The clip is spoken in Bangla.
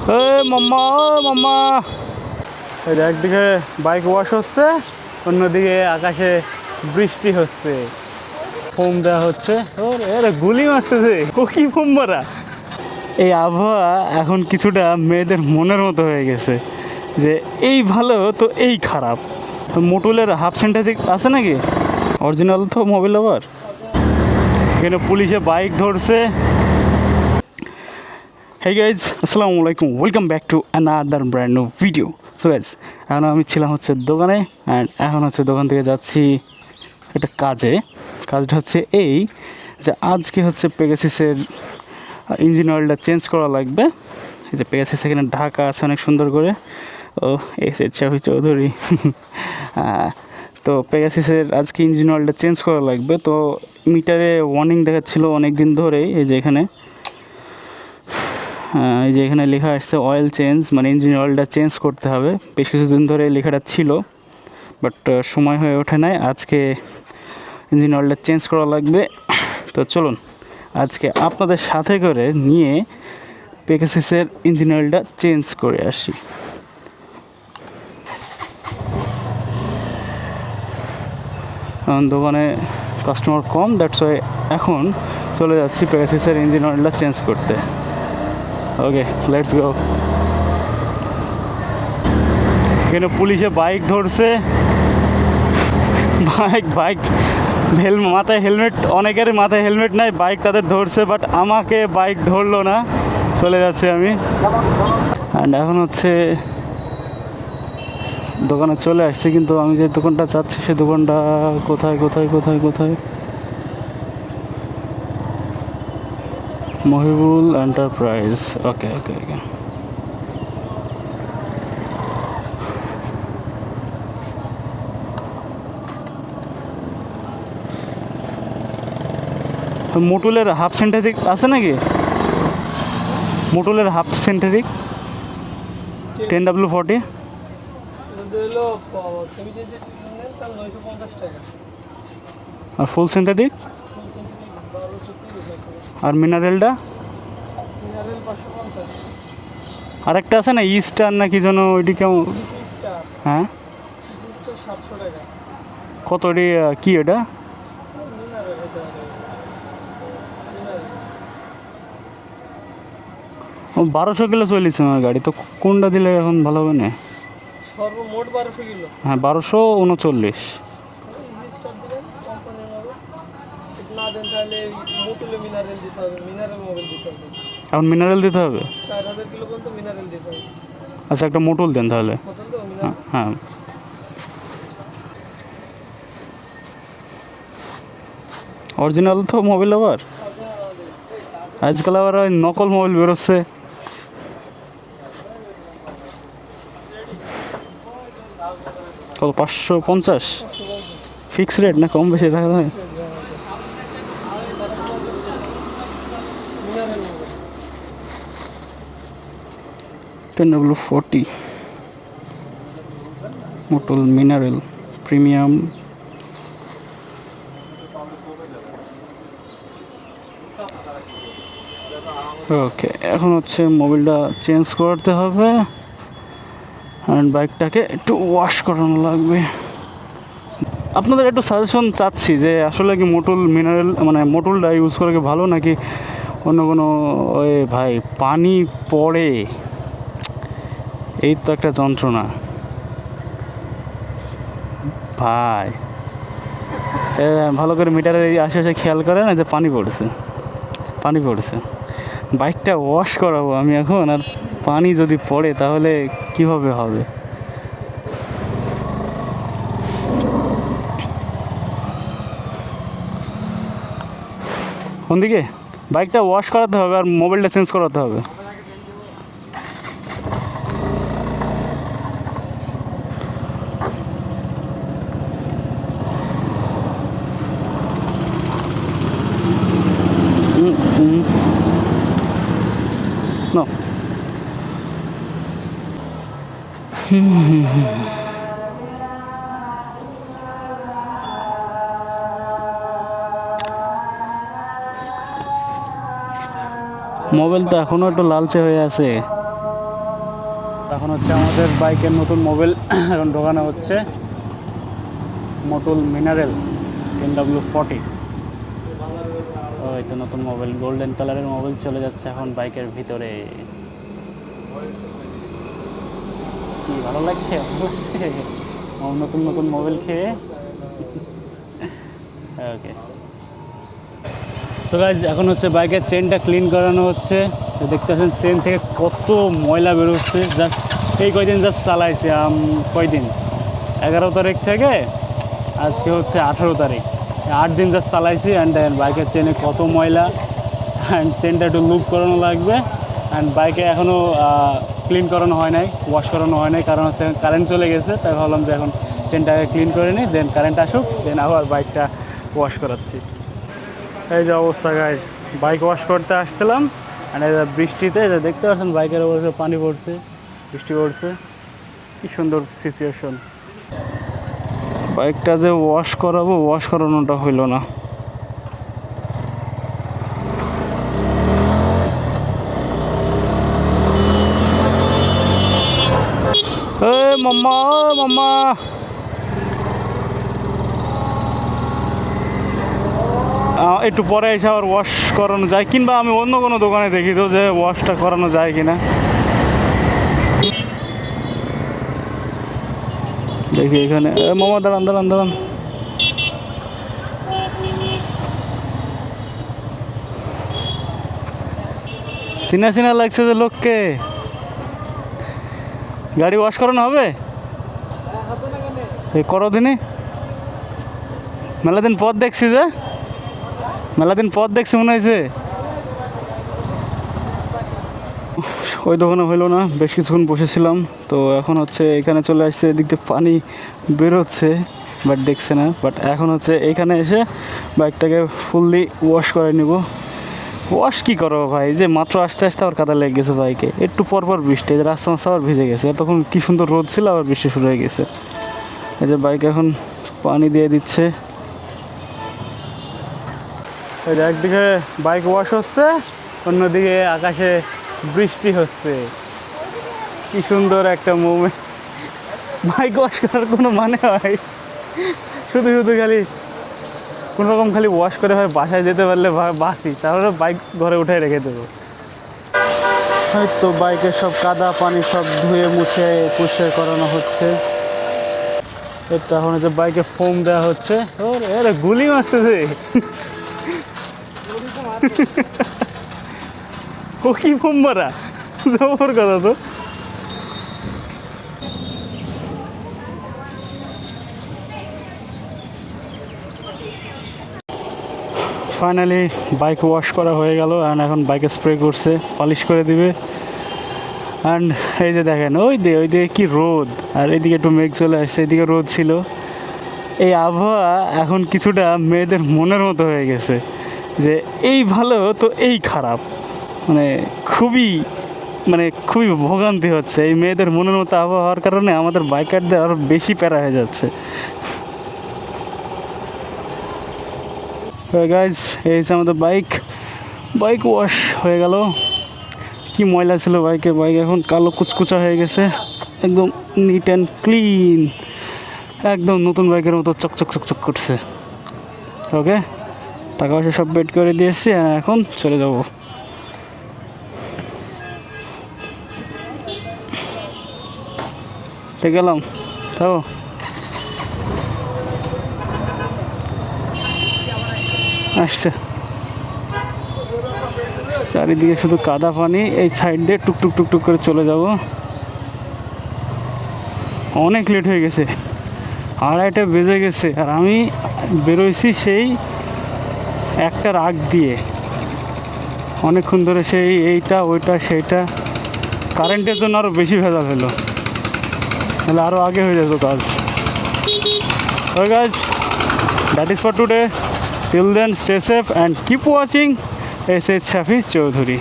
মাম্মা মাম্মা, একদিকে বাইক ওয়াশ হচ্ছে, অন্যদিকে আকাশে বৃষ্টি হচ্ছে, ফোম দেওয়া হচ্ছে। গুলি মারছে যে কি ফোম মারা। এই আবহাওয়া এখন কিছুটা মেয়েদের মনের মতো হয়ে গেছে যে এই ভালো তো এই খারাপ। মোটুলের হাফ সেন্টারিক আছে নাকি? অরিজিনাল তো মোবাইল আবার। এখানে পুলিশে বাইক ধরছে। হেই গাইজ, আসসালামু আলাইকুম, welcome back to another brand new video. So guys, এখন আমি ছিলাম হচ্ছে দোকানে, অ্যান্ড এখন হচ্ছে দোকান থেকে যাচ্ছি একটা কাজটা হচ্ছে এই যে আজকে হচ্ছে পেগাসিসের ইঞ্জিন অয়েলটা চেঞ্জ করা লাগবে। এই যে পেগাসিস এখানে ঢাকা আছে অনেক সুন্দর করে। ও এস এর চাবি চৌধুরী। তো পেগাসিসের আজকে ইঞ্জিন অয়েলটা চেঞ্জ করা লাগবে। তো মিটারে ওয়ার্নিং দেখাচ্ছিল অনেক দিন ধরেই। এই যে এখানে লেখা আসছে অয়েল চেঞ্জ, মানে ইঞ্জিন অয়েলটা চেঞ্জ করতে হবে। বেশ কিছুদিন ধরে লেখাটা ছিল, বাট সময় হয়ে ওঠে নাই। আজকে ইঞ্জিন অয়েলটা চেঞ্জ করা লাগবে। তো চলুন আজকে আপনাদের সাথে করে নিয়ে পেগাসিসের ইঞ্জিন অয়েলটা চেঞ্জ করে আসি। দোকানে কাস্টমার কম, দ্যাটস ওয়াই এখন চলে যাচ্ছি পেগাসিসের ইঞ্জিন অয়েলটা চেঞ্জ করতে। ওকে, লেটস গো। এখানে পুলিশে বাইক ধরছে। বাইক মাথায় হেলমেট, অনেকের মাথায় হেলমেট নাই, বাইক তাদের ধরছে, বাট আমাকে বাইক ধরলো না। চলে যাচ্ছে আমি। অ্যান্ড এখন হচ্ছে দোকানে চলে আসছি, কিন্তু আমি যে দোকানটা চাচ্ছি সে দোকানটা কোথায়? মহিবুল এন্টারপ্রাইজ। ওকে। মোটুলের হাফ সেন্টারিক আছে নাকি? মোটুলের হাফ সেন্টারিক 10W40 আর ফুল সেন্টারিক আর মিনারেলটা আরেকটা আছে না, ইস্টার না কি যেন, ওইটি কেমন? হ্যাঁ, কত কি এটা? 1200 কিলো চলেছে আমার গাড়ি। তো কোনটা দিলে এখন ভালো হবে না? সর্বমোট 1200 কিলো। হ্যাঁ, 1239। এখন মিনারেল দিতে হবে 4000 কিলো পর্যন্ত মিনারেল দিতে হবে। আচ্ছা, একটা মোটল দেন তাহলে। হ্যাঁ, অরিজিনাল তো মোবাইল আবার। আজকাল আবার ওই নকল মোবাইল বেরোচ্ছে। কত? 550 ফিক্স রেট না কম বেশি দেখা যায়?10W40 মোটল মিনারেল প্রিমিয়াম। ওকে, এখন হচ্ছে মোবাইলটা চেঞ্জ করতে হবে, অ্যান্ড বাইকটাকে একটু ওয়াশ করানো লাগবে। আপনাদের একটু সাজেশন চাচ্ছি যে আসলে কি মোটল মিনারেল, মানে মোটলটা ইউজ করা কি ভালো নাকি অন্য কোনো? ওই ভাই, পানি পড়ে, এই তো একটা যন্ত্রণা ভাই। ভালো করে মিটারের আশেপাশে খেয়াল করে না যে পানি পড়ছে। বাইকটা ওয়াশ করাবো আমি এখন, আর পানি যদি পড়ে তাহলে কিভাবে হবে? কোন দিকে? বাইকটা ওয়াশ করাতে হবে আর মোবাইলটা চেঞ্জ করাতে হবে। No. মোবাইল তো এখনো একটু লালচে হয়ে আছে। এখন হচ্ছে আমাদের বাইকের নতুন মোবাইল এখন ঢোকানো হচ্ছে, মোটুল মিনারেল NW40। ওই তো নতুন মোবাইল, গোল্ডেন কালারের মোবাইল চলে যাচ্ছে এখন বাইকের ভিতরে। কি ভালো লাগছে? নতুন নতুন মোবাইল খেয়ে। ওকে, সো গাইজ এখন হচ্ছে বাইকের চেনটা ক্লিন করানো হচ্ছে। তো দেখতে পাচ্ছেন চেন থেকে কত ময়লা বেরোচ্ছে। জাস্ট এই কয়দিন জাস্ট চালাইছে, কয়দিন 11 তারিখ থেকে আজকে হচ্ছে 18 তারিখ, 8 দিন জাস্ট চালাইছি। অ্যান্ড বাইকের চেনে কত ময়লা, অ্যান্ড চেনটা একটু লুপ করানো লাগবে। অ্যান্ড বাইকে এখনও ক্লিন করানো হয় নাই, ওয়াশ করানো হয় নাই, কারণ হচ্ছে কারেন্ট চলে গেছে। তাই ভাবলাম যে এখন চেনটাকে ক্লিন করে নিই, দেন কারেন্ট আসুক, দেন আবার বাইকটা ওয়াশ করাচ্ছি। এই যে অবস্থা গাইজ, বাইক ওয়াশ করতে আসছিলাম, আর এই বৃষ্টিতে দেখতে পাচ্ছেন বাইকের উপরে পানি পড়ছে, বৃষ্টি পড়ছে, কি সুন্দর সিচুয়েশন। বাইকটা যে ওয়াশ করাবো, ওয়াশ করানোটা হইল না। মাম্মা মাম্মা, একটু পরে এসে আবার ওয়াশ করানো যায়, কিংবা আমি অন্য কোনো দোকানে দেখি তো যে ওয়াশটা করানো যায় কিনা, দেখি এখানে। মামা দাঁড়ান দাঁড়ান দাঁড়ান, চিনা চিনা লাগছে যে লোককে। গাড়ি ওয়াশ করানো হবে এই করো দিনে? মেলা দিন পথ দেখছি যে, মেলা দিন পথ দেখছি মনে হয়েছে। ওই দোকানে হইলো না, বেশ কিছুক্ষণ বসেছিলাম। তো এখন হচ্ছে এখানে চলে আসছে, এদিক দিয়ে পানি বেরোচ্ছে বাট দেখছে না। বাট এখন হচ্ছে এখানে এসে বাইকটাকে ফুললি ওয়াশ করে নিব। ওয়াশ কী করো ভাই, যে মাত্র আস্তে আস্তে আবার কাদা লেগে গেছে বাইকে, একটু পরপর বৃষ্টি, এই যে রাস্তা মাস্তা আবার ভিজে গেছে। তখন কী সুন্দর রোদ ছিল, আবার বৃষ্টি শুরু হয়ে গেছে। এই যে বাইক এখন পানি দিয়ে দিচ্ছে। এই যে একদিকে বাইক ওয়াশ হচ্ছে, অন্যদিকে আকাশে বৃষ্টি হচ্ছে। কি সুন্দর একটা মুভমেন্ট। বাইক ওয়াশ করার কোনো মানে হয়? শুধু শুধু খালি কোনোরকম খালি ওয়াশ করে হয় বাসায় যেতে পারলে বাসি, তাহলে বাইক ঘরে উঠে রেখে দেবো। হয়তো বাইকের সব কাদা পানি সব ধুয়ে মুছে পরিষ্কার করানো হচ্ছে। তো এখন হচ্ছে বাইকে ফোম দেওয়া হচ্ছে। ওর গুলি মারছে যে, ও কি ফোম মারা, জবর কথা তো। ফাইনালি বাইক ওয়াশ করা হয়ে গেল। অ্যান্ড এখন বাইকে স্প্রে করছে, পলিশ করে দিবে। অ্যান্ড এই যে দেখেন ওইদিকে কি রোদ, আর এইদিকে একটু মেঘ চলে আসছে, এদিকে রোদ ছিল। এই আবহাওয়া এখন কিছুটা মেয়েদের মনের মতো হয়ে গেছে, যে এই ভালো তো এই খারাপ। খুবই ভোগান্তি হচ্ছে এই মেয়েদের মনের মতো আবহাওয়া হওয়ার কারণে। আমাদের বাইকারদের আরও বেশি প্যারা হয়ে যাচ্ছে। গাইজ, এই যে আমাদের বাইক ওয়াশ হয়ে গেল। কি ময়লা ছিল বাইকে, বাইক এখন কালো কুচকুচা হয়ে গেছে, একদম নিট অ্যান্ড ক্লিন, একদম নতুন বাইকের মতো চকচক চকচক করছে। ওকে, টাকা পয়সা সব বেড করে দিয়েছি, আর এখন চলে যাব। তো গেলাম, তাও আসছে। চারিদিকে শুধু কাদা পানি, এই সাইড দিয়ে টুকটুক টুকটুক করে চলে যাব। অনেক লেট হয়ে গেছে, 2:30 বেজে গেছে, আর আমি বেরোইছি সেই 1টার আগ দিয়ে। অনেকক্ষণ ধরে সেই এইটা ওইটা সেইটা, কারেন্টের জন্য আরও বেশি ভেজাল হলো, তাহলে আরও আগে হয়ে যেত কাজ। ওই guys, that is for today. Till then, stay safe and keep watching SH Shafi Choudhury.